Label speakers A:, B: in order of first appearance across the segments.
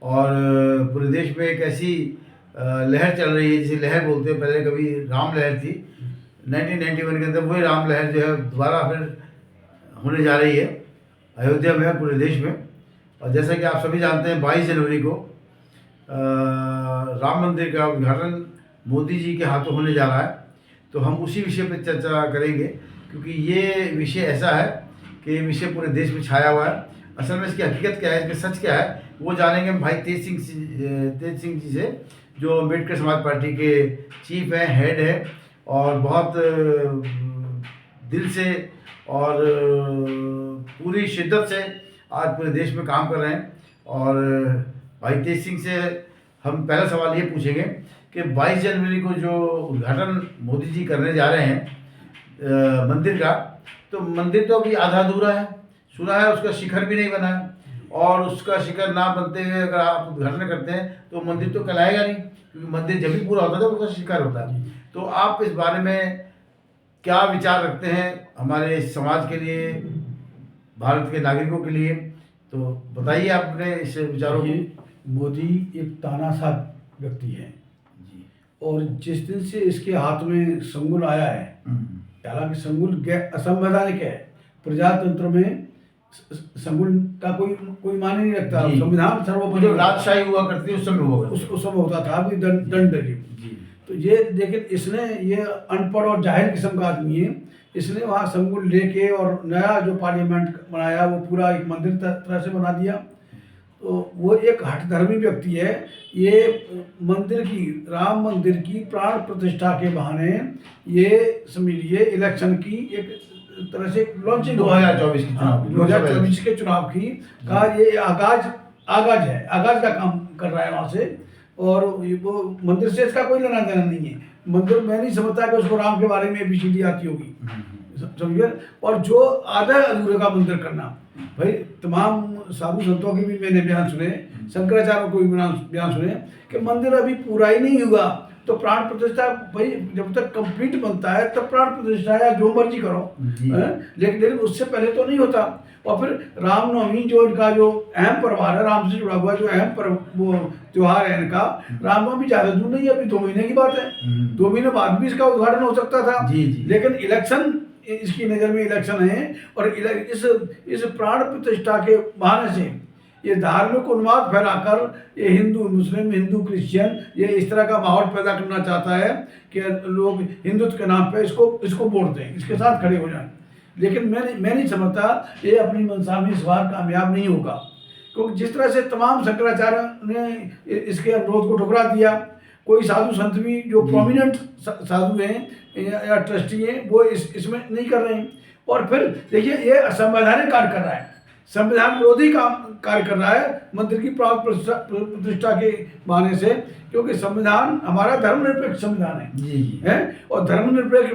A: और पूरे देश में एक ऐसी लहर चल रही है जिसे लहर बोलते हैं। पहले कभी राम लहर थी 1991 के अंदर, वही राम लहर जो है दोबारा फिर होने जा रही है अयोध्या में, पूरे देश में। और जैसा कि आप सभी जानते हैं 22 जनवरी को राम मंदिर का उद्घाटन मोदी जी के हाथों होने जा रहा है। तो हम उसी विषय पर चर्चा करेंगे, क्योंकि ये विषय ऐसा है कि ये विषय पूरे देश में छाया हुआ है। असल में इसकी हकीकत क्या है, इसका सच क्या है, वो जानेंगे हम भाई तेज सिंह जी से, जो अम्बेडकर समाज पार्टी के चीफ हैं, हेड है, और बहुत दिल से और पूरी शिद्दत से आज पूरे देश में काम कर रहे हैं। और भाई तेज सिंह से हम पहला सवाल ये पूछेंगे कि 22 जनवरी को जो उद्घाटन मोदी जी करने जा रहे हैं मंदिर का, तो मंदिर तो अभी आधा अधूरा है, सुना है उसका शिखर भी नहीं बना है, और उसका शिखर ना बनते हुए अगर आप उद्घाटन करते हैं तो मंदिर तो कहलाएगा नहीं, क्योंकि मंदिर जब भी पूरा होता है तो उसका शिखर होता है। तो आप इस बारे में क्या विचार रखते हैं हमारे समाज के लिए, भारत के नागरिकों के लिए? तो बताइए आप अपने इस विचारों को।
B: मोदी एक तानाशाह व्यक्ति है जी, और जिस दिन से इसके हाथ में संगुल आया है, हालांकि संगुल असंवैधानिक है, प्रजातंत्र में संगुल का कोई माने नहीं रखता, संविधान सर्वोपरि,
A: जो राजशाही हुआ करती है उस समय होगा,
B: उस समय होता था अभी दंड जी। तो ये लेकिन इसने, ये अनपढ़ और जाहिल किस्म का आदमी है, इसने वहाँ संगुल लेके और नया जो पार्लियामेंट बनाया वो पूरा एक मंदिर तरह से बना दिया। तो वो एक हठधर्मी व्यक्ति है। ये मंदिर की, राम मंदिर की प्राण प्रतिष्ठा के बहाने ये समझ लीजिए इलेक्शन की एक तरह से लॉन्चिंग 2024 के चुनाव की का ये आगाज का काम कर रहा है वहाँ से। और वो मंदिर से इसका कोई लेना देना नहीं है। मंदिर, मैं नहीं समझता कि उसको राम के बारे में ABCD आती होगी, समझिए। और जो आधा अधूरे का मंदिर करना, भाई तमाम साधु संतों के भी मैंने बयान सुने, शंकराचार्यों को भी बयान सुने कि मंदिर अभी पूरा ही नहीं हुआ तो प्राण प्रतिष्ठा, भाई जब तक कंप्लीट बनता है तब प्राण प्रतिष्ठा या जो मर्जी करो, लेकिन उससे पहले तो नहीं होता। और फिर रामनवमी जो इनका जो अहम पर्व है, राम से जुड़ा हुआ जो अहम पर्व वो त्योहार है इनका, रामनवमी ज़्यादा दूर नहीं है, अभी 2 महीने की बात है, 2 महीने बाद भी इसका उद्घाटन हो सकता था। लेकिन इलेक्शन, इसकी नज़र में इलेक्शन है, और इस प्राण प्रतिष्ठा के बहाने से ये धार्मिक उन्माद फैलाकर ये हिंदू मुस्लिम, हिंदू क्रिश्चियन, ये इस तरह का माहौल पैदा करना चाहता है कि लोग हिंदुत्व के नाम पे इसको वोट दें, इसके साथ खड़े हो जाएं। लेकिन मैं नहीं समझता ये अपनी मंशा में इस बार कामयाब नहीं होगा, क्योंकि जिस तरह से तमाम शंकराचार्य ने इसके अनुरोध को ठुकरा दिया, कोई साधु संत भी जो प्रोमिनेंट साधु हैं या ट्रस्टी हैं वो इसमें नहीं कर रहे हैं। और फिर देखिए ये असंवैधानिक कार्य कर रहा है, संविधान विरोधी कार्य कर रहा है मंदिर की प्राण प्रतिष्ठा के बहाने से, क्योंकि संविधान हमारा धर्मनिरपेक्ष संविधान है, और धर्मनिरपेक्ष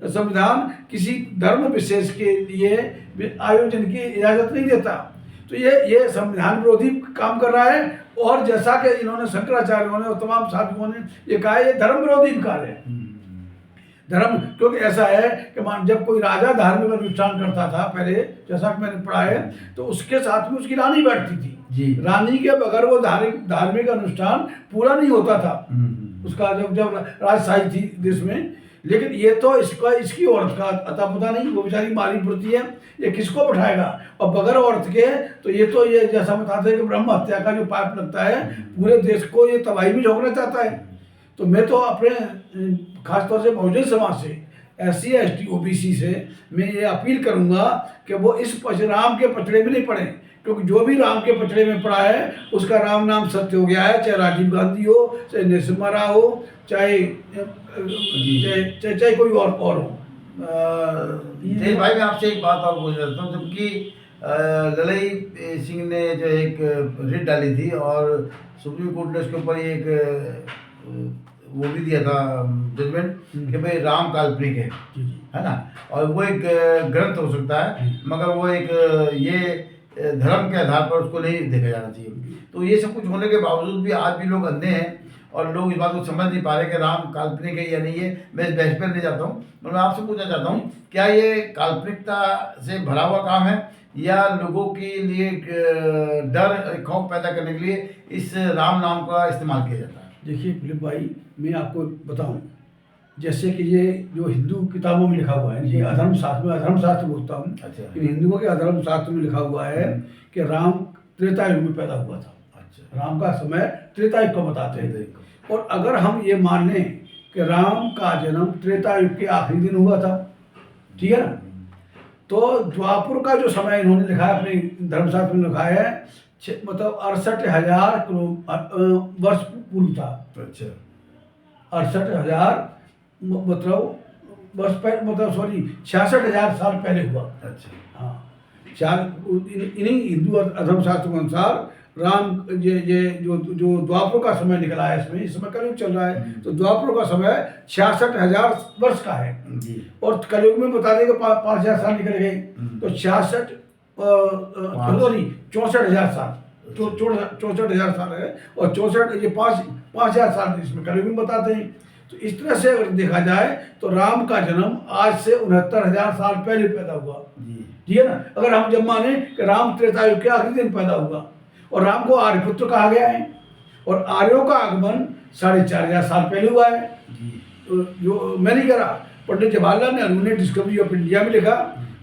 B: संविधान किसी धर्म विशेष के लिए आयोजन की इजाजत नहीं देता। तो ये संविधान विरोधी काम कर रहा है। और जैसा कि इन्होंने शंकराचार्यों ने और तमाम साधुओं ने ये कहा, ये धर्म विरोधी कार्य है। धर्म, क्योंकि ऐसा है कि जब कोई राजा धार्मिक अनुष्ठान करता था पहले, जैसा कि मैंने पढ़ा है, तो उसके साथ में उसकी रानी बैठती थी। रानी के बगैर वो धार्मिक अनुष्ठान पूरा नहीं होता था उसका, जब राजशाही थी देश में। लेकिन ये तो इसकी औरत का अता पता नहीं, वो बेचारी मारी पड़ती है, ये किसको बैठाएगा? और बगैर औरत के तो ये जैसा बताते हैं कि ब्रह्म हत्या का जो पाप लगता है पूरे देश को, ये तबाही में झोंकना चाहता है। तो मैं तो अपने खासतौर से बहुजन समाज से, SC ST OBC से मैं ये अपील करूंगा कि वो इस राम के पचड़े में नहीं पड़े, क्योंकि जो भी राम के पचड़े में पड़ा है उसका राम नाम सत्य हो गया है, चाहे राजीव गांधी हो, चाहे नरसिम्हा राव हो, चाहे कोई और हो।
A: भाई मैं आपसे एक बात और पूछ रहा हूँ, जबकि ललई सिंह ने जो एक रिट डाली थी और सुप्रीम कोर्ट ने उसके ऊपर एक वो भी दिया था जजमेंट कि भाई राम काल्पनिक है ना, और वो एक ग्रंथ हो सकता है, मगर वो एक ये धर्म के आधार पर उसको नहीं देखा जाना चाहिए। तो ये सब कुछ होने के बावजूद भी आज भी लोग अंधे हैं और लोग इस बात को समझ नहीं पा रहे कि राम काल्पनिक है या नहीं है। मैं इस बहस पर नहीं जाता हूँ, मैं आपसे पूछना चाहता हूँ, क्या ये काल्पनिकता से भरा हुआ काम है या लोगों के लिए डर खौफ पैदा करने के लिए इस राम नाम का इस्तेमाल किया जाता है?
B: देखिए फिलिप भाई, मैं आपको बताऊं, जैसे कि ये जो हिंदू किताबों में लिखा हुआ है, ये अधर्म शास्त्र में, अधर्म शास्त्र बोलता हूँ,
A: अच्छा।
B: इन हिंदुओं के अधर्म शास्त्र में लिखा हुआ है कि राम त्रेता युग में पैदा हुआ था।
A: अच्छा।
B: राम का समय त्रेता युग को बताते हैं। और अगर हम ये मान लें कि राम का जन्म त्रेता युग के आखिरी दिन हुआ था, ठीक है ना, तो द्वापुर का जो समय इन्होंने लिखा है अपने धर्मशास्त्र में लिखा है, मतलब 68,000 वर्ष पूर्व था।
A: अच्छा।
B: 68,000 मतलब वर्ष पहले, मतलब सॉरी 66,000 साल पहले हुआ।
A: अच्छा।
B: हाँ, इन्हीं हिंदू धर्मशास्त्र के अनुसार राम ये जो द्वापर का समय निकला है, इसमें इस समय कलयुग चल रहा है, तो द्वापर का समय 66,000 वर्ष का है
A: जी।
B: और कलयुग में बता देंगे 5,000 साल निकल गए, तो 64,000 साल, 64,000 साल है, और 64 ये 5,000 साल इसमें कलयुग में बताते हैं। तो इस तरह से अगर देखा जाए तो राम का जन्म आज से 69,000 साल पहले पैदा हुआ, ठीक है ना। अगर हम जब माने कि राम त्रेता युग के आखिरी दिन पैदा हुआ, और राम को आर्यपुत्र कहा गया है, और आर्यों का आगमन 4,500 साल पहले हुआ है। जो मैं नहीं कह रहा, पंडित जवाहरलाल नेहरू ने डिस्कवरी ऑफ इंडिया में लिखा,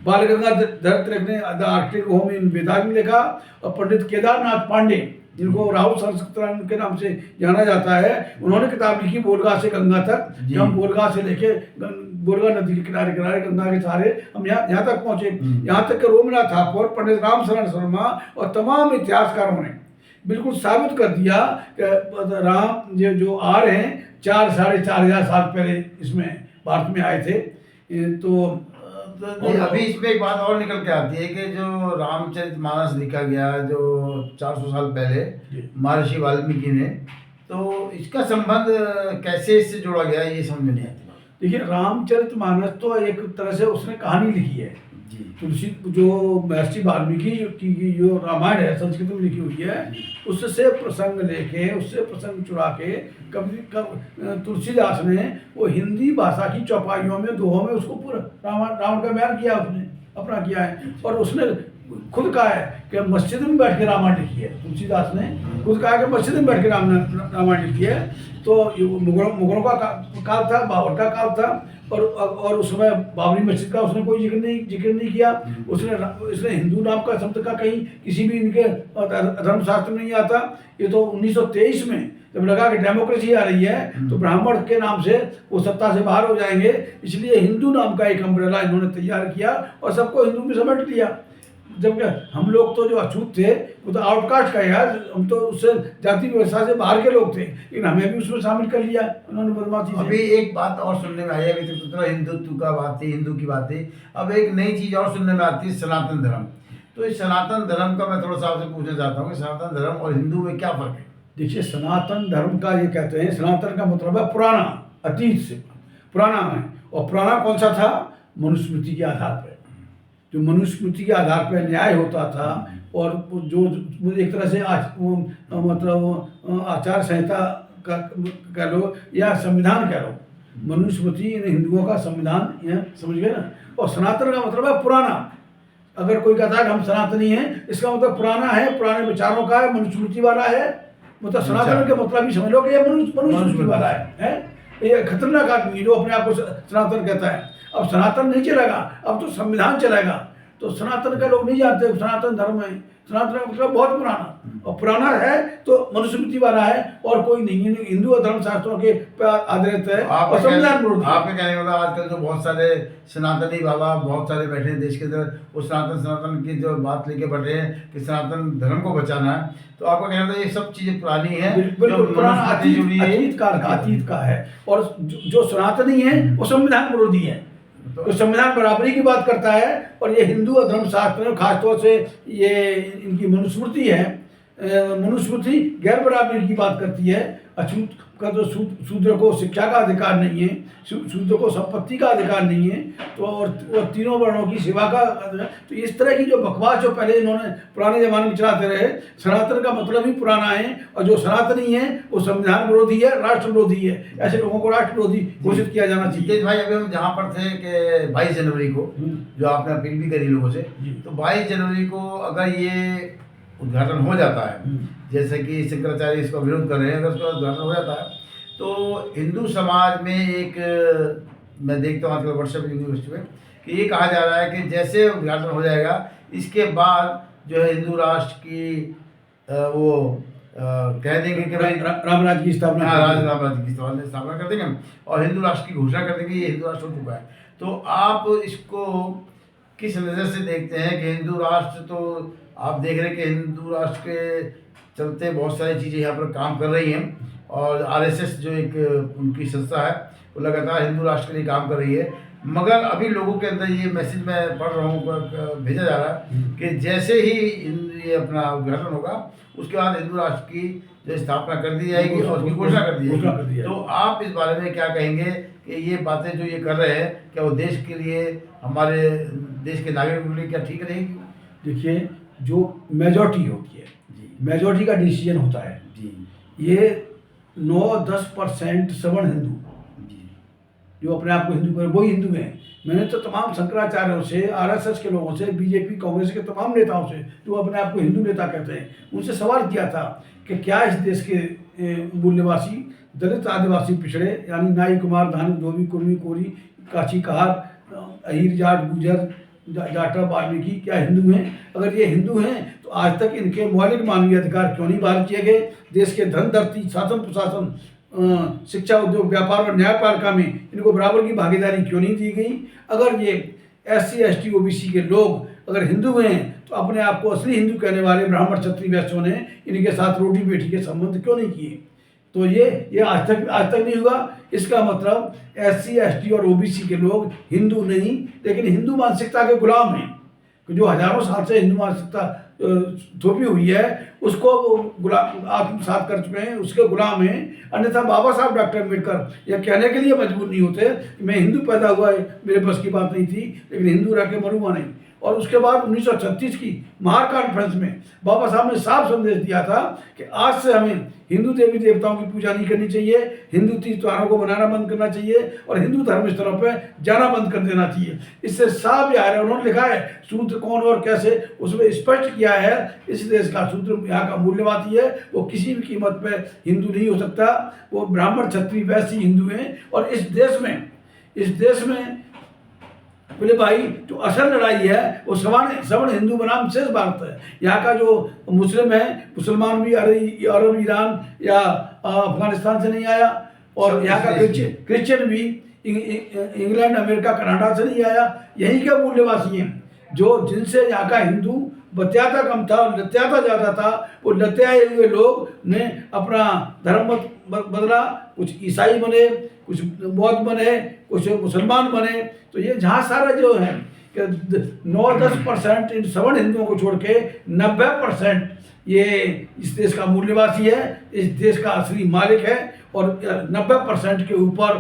B: बाल गंगाधर तिलक ने द आर्कटिक होम इन वेदांत में लिखा, और पंडित केदारनाथ पांडे, जिनको राहुल संस्कृत के नाम से जाना जाता है, उन्होंने किताब लिखी बोलगा से गंगा तक। हम बोलगा से लेके बोलगा नदी के किनारे किनारे गंगा के सहारे हम यहाँ तक पहुँचे, यहाँ तक कि रोमनाथ ठाकुर, पंडित राम शरण शर्मा और तमाम इतिहासकारों ने बिल्कुल साबित कर दिया कि राम जो आ रहे हैं 4,500 साल पहले इसमें भारत में आए थे। तो
A: अभी इसमें एक बात और निकल के आती है कि जो रामचरितमानस लिखा गया जो 400 साल पहले महर्षि वाल्मीकि ने, तो इसका संबंध कैसे इससे जोड़ा गया ये समझ में नहीं आती।
B: देखिए, रामचरितमानस तो एक तरह से उसने कहानी लिखी है। तुलसी जो महर्षि वाल्मीकि की जो रामायण है संस्कृत में लिखी हुई है, उससे प्रसंग लेके, उससे प्रसंग चुरा के कभी तुलसीदास ने वो हिंदी भाषा की चौपाइयों में, दोहों में उसको पूरा रावण का बयान किया, उसने अपना किया है। और उसने खुद कहा है कि मस्जिद में बैठ के रामायण लिखी है। तुलसीदास ने खुद कहा कि मस्जिद में बैठ के रामायण लिखी है। तो मुगलों का काल था, बाबर का काल था, और उस समय बाबरी मस्जिद का उसने कोई जिक्र नहीं किया। उसने हिंदू नाम का शब्द का कहीं किसी भी इनके धर्मशास्त्र में नहीं आता। ये तो 1923 में जब लगा कि डेमोक्रेसी आ रही है तो ब्राह्मण के नाम से वो सत्ता से बाहर हो जाएंगे, इसलिए हिंदू नाम का एक अम्ब्रेला इन्होंने तैयार किया और सबको हिंदू में समेट लिया। जबकि हम लोग तो जो अछूत थे वो तो आउटकास्ट का यार, हम तो उससे जाति व्यवस्था से बाहर के लोग थे, लेकिन हमें भी उसमें शामिल कर लिया उन्होंने बदमाशी से।
A: अभी एक बात और सुनने में आई है, अभी तक तो हिंदुत्व का बात थी, हिंदू की बात थी, अब एक नई चीज़ और सुनने में आती है, सनातन धर्म। तो इस सनातन धर्म का मैं थोड़ा सा आपसे पूछना चाहता हूँ कि सनातन धर्म और हिंदू में क्या फ़र्क है?
B: देखिए, सनातन धर्म का ये कहते हैं, सनातन का मतलब है पुराना, अतीत से पुराना है। और पुराना कौन सा था? मनुस्मृति के आधार पर, जो मनुस्मृति के आधार पर न्याय होता था, और जो एक तरह से मतलब आचार संहिता का कह लो या संविधान कह लो, मनुस्मृति इन हिंदुओं का संविधान, यह समझ गए ना। और सनातन का मतलब है पुराना। अगर कोई कहता है कि हम सनातनी हैं, इसका मतलब पुराना है, पुराने विचारों का है, मनुस्मृति वाला है। मतलब सनातन के मतलब भी समझ लो कि ये मनुस्मृति वाला है। ये खतरनाक आदमी जो अपने आप को सनातन कहता है। अब सनातन नहीं चलेगा, अब तो संविधान चलेगा। तो सनातन के लोग नहीं जानते सनातन धर्म है। सनातन का मतलब बहुत पुराना, और पुराना है तो मनुस्मृति वाला है, और कोई नहीं है। हिंदू और धर्मशास्त्रों के आधारित है और संविधान विरोधी।
A: आपके कहने वाला आजकल जो बहुत सारे सनातनी बाबा बहुत सारे बैठे हैं देश के अंदर, वो सनातन की जो बात लेके बढ़ रहे हैं कि सनातन धर्म को बचाना है, तो आपका कहना था ये सब चीजें पुरानी है,
B: बिल्कुल पुराना, अतीत का है। और जो सनातनी है वो संविधान विरोधी है। तो संविधान बराबरी की बात करता है, और ये हिंदू और धर्मशास्त्र में खासतौर से ये इनकी मनुस्मृति है, मनुस्मृति गैर बराबरी की बात करती है। अछूत का तो शूद्र को शिक्षा का अधिकार नहीं है, शूद्र को संपत्ति का अधिकार नहीं है, तो और तीनों वर्णों की सेवा का। तो इस तरह की जो बकवास जो पहले इन्होंने पुराने जमाने में चलाते रहे, सनातन का मतलब ही पुराना है, और जो सनातनी है वो संविधान विरोधी है, राष्ट्र विरोधी है। ऐसे लोगों को राष्ट्र विरोधी घोषित किया जाना चाहिए।
A: जितेश भाई, अभी हम जहाँ पर थे कि 22 जनवरी को जो आपने अपील भी करी लोगों से, तो 22 जनवरी को अगर ये उद्घाटन हो जाता है, जैसे कि शंकराचार्य इसका विरोध कर रहे हैं, अगर उसका उद्घाटन हो जाता है तो हिंदू समाज में एक, मैं देखता हूँ आजकल व्हाट्सएप यूनिवर्सिटी में, कि ये कहा जा रहा है कि जैसे उद्घाटन हो जाएगा इसके बाद जो है हिंदू राष्ट्र की कह देंगे कि भाई
B: राम राज्य की स्थापना,
A: राम राज्य की स्थापना कर देंगे और हिंदू राष्ट्र की घोषणा कर देंगे, ये हिंदू राष्ट्र हो चुका है। तो आप इसको किस नज़र से देखते हैं कि हिंदू राष्ट्र, तो आप देख रहे हैं कि हिंदू राष्ट्र के चलते बहुत सारी चीज़ें यहाँ पर काम कर रही हैं, और आरएसएस जो एक उनकी संस्था है वो लगातार हिंदू राष्ट्र के लिए काम कर रही है, मगर अभी लोगों के अंदर ये मैसेज मैं पढ़ रहा हूँ, भेजा जा रहा है कि जैसे ही ये अपना उद्घाटन होगा उसके बाद हिंदू राष्ट्र की जो स्थापना कर दी जाएगी और उसकी घोषणा कर दी जाएगी। तो आप इस बारे में क्या कहेंगे कि ये बातें जो ये कर रहे हैं, क्या वो देश के लिए, हमारे देश के नागरिकों के लिए क्या ठीक रहेगी?
B: देखिए, जो मेजॉरिटी होती है
A: जी,
B: मेजॉरिटी का डिसीजन होता है
A: जी,
B: ये 9-10% सवर्ण हिंदू
A: जी,
B: जो अपने आप को हिंदू करें वही हिंदू हैं। मैंने तो तमाम शंकराचार्यों से, आरएसएस के लोगों से, बीजेपी कांग्रेस के तमाम नेताओं से जो अपने आप को हिंदू नेता कहते हैं, उनसे सवाल किया था कि क्या इस देश के मूल्यवासी दलित, आदिवासी, पिछड़े यानी नाई, कुमार, धानुक, धोबी, कुर्मी, कोरी, काची, कहार, अहीर, जाट, गुजर, जाटा, वाल्मीकि क्या हिंदू हैं? अगर ये हिंदू हैं तो आज तक इनके मौलिक मानवीय अधिकार क्यों नहीं बहाल किए गए? देश के धन, धरती, शासन, प्रशासन, शिक्षा, उद्योग, व्यापार और न्यायपालिका में इनको बराबर की भागीदारी क्यों नहीं दी गई? अगर ये SC, ST, OBC के लोग अगर हिंदू हैं तो अपने आप को असली हिंदू कहने वाले ब्राह्मण, क्षत्रिय, वैश्यों ने इनके साथ रोटी बेटी के संबंध क्यों नहीं किए? तो ये आज तक नहीं हुआ। इसका मतलब SC, ST और OBC के लोग हिंदू नहीं, लेकिन हिंदू मानसिकता के गुलाम हैं, जो हजारों साल से हिंदू मानसिकता थोपी हुई है उसको गुलाम आत्मसात कर चुके हैं, उसके गुलाम हैं। अन्यथा बाबा साहब डॉक्टर अम्बेडकर यह कहने के लिए मजबूर नहीं होते कि मैं हिंदू पैदा हुआ है, मेरे बस की बात नहीं थी, लेकिन हिंदू रह के मरूंगा नहीं। और उसके बाद 1936 की महार कॉन्फ्रेंस में बाबा साहब ने साफ संदेश दिया था कि आज से हमें हिंदू देवी देवताओं की पूजा नहीं करनी चाहिए, हिंदू तीज त्योहारों को मनाना बंद करना चाहिए और हिंदू धर्म स्थलों पर जाना बंद कर देना चाहिए। इससे साफ यह है, उन्होंने लिखा है शूद्र कौन और कैसे, उसमें स्पष्ट किया है इस देश का शूद्र यहाँ का मूल्यवादी है, वो किसी भी कीमत पर हिंदू नहीं हो सकता, वो ब्राह्मण, क्षत्रिय, वैश्य हिंदू हैं। और इस देश में बोले भाई जो असल लड़ाई है वो सवर्ण हिंदू बनाम शेष भारत है। यहाँ का जो मुस्लिम है, मुसलमान भी अरब, ईरान या अफगानिस्तान से नहीं आया, और यहाँ का क्रिश्चियन भी इंग्लैंड, अमेरिका, कनाडा से नहीं आया। यहीं के मूल्यवासी हैं जो जिनसे यहाँ का हिंदू बत्याता कम था और लत्याता ज़्यादा था। वो लत्याए हुए लोग ने अपना धर्म बदला, कुछ ईसाई बने, कुछ बौद्ध बने, कुछ मुसलमान बने। तो ये जहाँ सारा जो है कि 9-10% इन सवर्ण हिंदुओं को छोड़ के 90% ये इस देश का मूल्यवासी है, इस देश का असली मालिक है। और 90% के ऊपर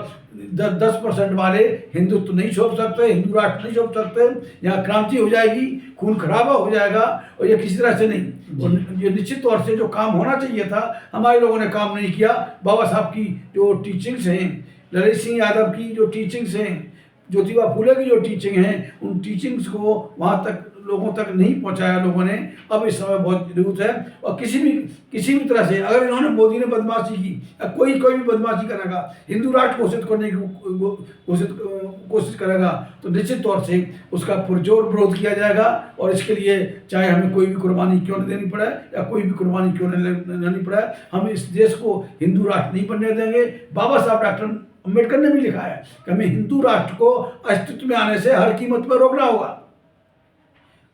B: 10% वाले हिंदुत्व नहीं छोड़ सकते, हिंदू राष्ट्र नहीं छोड़ सकते। यहाँ क्रांति हो जाएगी, खून खराबा हो जाएगा, और ये किसी तरह से नहीं। और ये निश्चित तौर से जो काम होना चाहिए था हमारे लोगों ने काम नहीं किया। बाबा साहब की जो टीचिंग्स हैं, ललित सिंह यादव की जो टीचिंग्स हैं, ज्योतिबा फूले की जो टीचिंग हैं, उन टीचिंग्स को वहाँ तक लोगों तक नहीं पहुँचाया लोगों ने। अब इस समय बहुत जरूरत है। और किसी भी तरह से अगर इन्होंने, मोदी ने बदमाशी की या कोई भी बदमाशी करेगा, हिंदू राष्ट्र घोषित करने की कोशिश करेगा, तो निश्चित तौर से उसका पुरजोर विरोध किया जाएगा। और इसके लिए चाहे हमें कोई भी कुर्बानी क्यों न देनी पड़े या कोई भी कुर्बानी क्यों न लेनी पड़े, हम इस देश को हिंदू राष्ट्र नहीं बनने देंगे। बाबा साहब डॉक्टर अम्बेडकर ने भी लिखा है कि हमें हिंदू राष्ट्र को अस्तित्व में आने से हर कीमत पर रोकना होगा।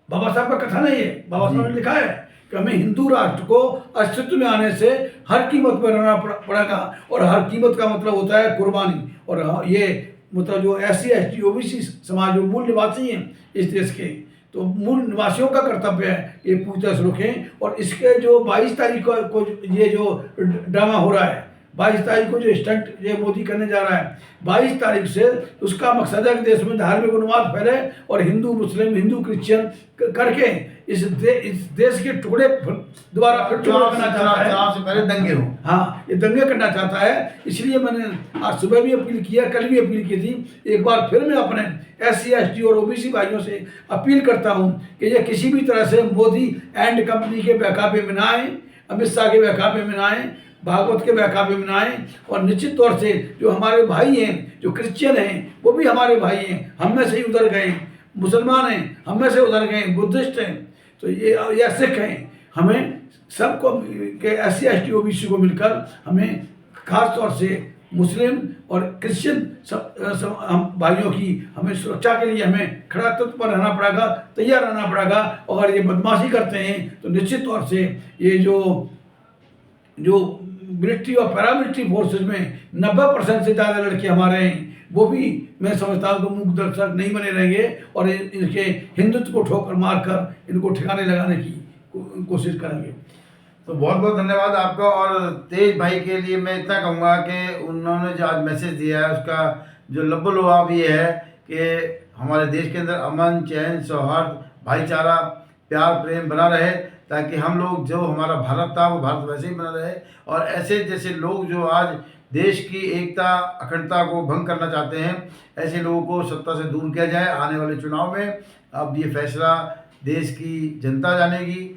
B: बाबा साहब का कथन है ये, बाबा साहब ने लिखा है कि हमें हिंदू राष्ट्र को अस्तित्व में आने से हर कीमत पर रहना पड़ेगा। और हर कीमत का मतलब होता है कुर्बानी। और ये मतलब जो SC, ST, OBC समाज जो मूल निवासी हैं इस देश के, तो मूल निवासियों का कर्तव्य है ये पूरी तरह से रोकें। और इसके जो 22 तारीख को ये जो ड्रामा हो रहा है, 22 तारीख को जो स्टंट ये मोदी करने जा रहा है, 22 तारीख से उसका मकसद है कि देश में धार्मिक उन्माद फैले और हिंदू मुस्लिम, हिंदू क्रिश्चियन करके इस देश के टुकड़े दोबारा फिर टुकड़े करना चाहता है।
A: चुनाव से पहले दंगे हो।
B: हाँ, ये दंगे करना चाहता है। इसलिए मैंने आज सुबह भी अपील किया, कल भी अपील की थी। एक बार फिर मैं अपने SC ST और OBC भाइयों से अपील करता हूँ कि ये किसी भी तरह से मोदी एंड कंपनी के बहकावे में ना आए, अमित शाह के बहकावे में ना आए, भागवत के बहकावे में ना आए। और निश्चित तौर से जो हमारे भाई हैं, जो क्रिश्चियन हैं, वो भी हमारे भाई हैं, हम में से ही उधर गए, मुसलमान हैं हम में से उधर गए, बुद्धिस्ट हैं, तो ये सिख हैं। हमें सबको के SC ST OBC को मिलकर हमें खास तौर से मुस्लिम और क्रिश्चियन सब हम भाइयों की हमें सुरक्षा के लिए हमें खड़ा तत्पर रहना पड़ेगा, तैयार रहना पड़ेगा। और ये बदमाशी करते हैं तो निश्चित तौर से ये जो मिलिट्री और पैरामिलिट्री फोर्सेज में 90% से ज़्यादा लड़के हमारे हैं, वो भी मैं समझता हूँ कि मूक दर्शक नहीं बने रहेंगे और इनके हिंदुत्व को ठोकर मारकर इनको ठिकाने लगाने की कोशिश करेंगे।
A: तो बहुत बहुत धन्यवाद आपका। और तेज भाई के लिए मैं इतना कहूँगा कि उन्होंने जो आज मैसेज दिया है उसका जो लब्बो-लुआब ये है कि हमारे देश के अंदर अमन, चैन, सौहार्द, भाईचारा, प्यार, प्रेम बना रहे, ताकि हम लोग जो हमारा भारत था वो भारत वैसे ही बना रहे। और ऐसे जैसे लोग जो आज देश की एकता, अखंडता को भंग करना चाहते हैं, ऐसे लोगों को सत्ता से दूर किया जाए। आने वाले चुनाव में अब ये फैसला देश की जनता जानेगी।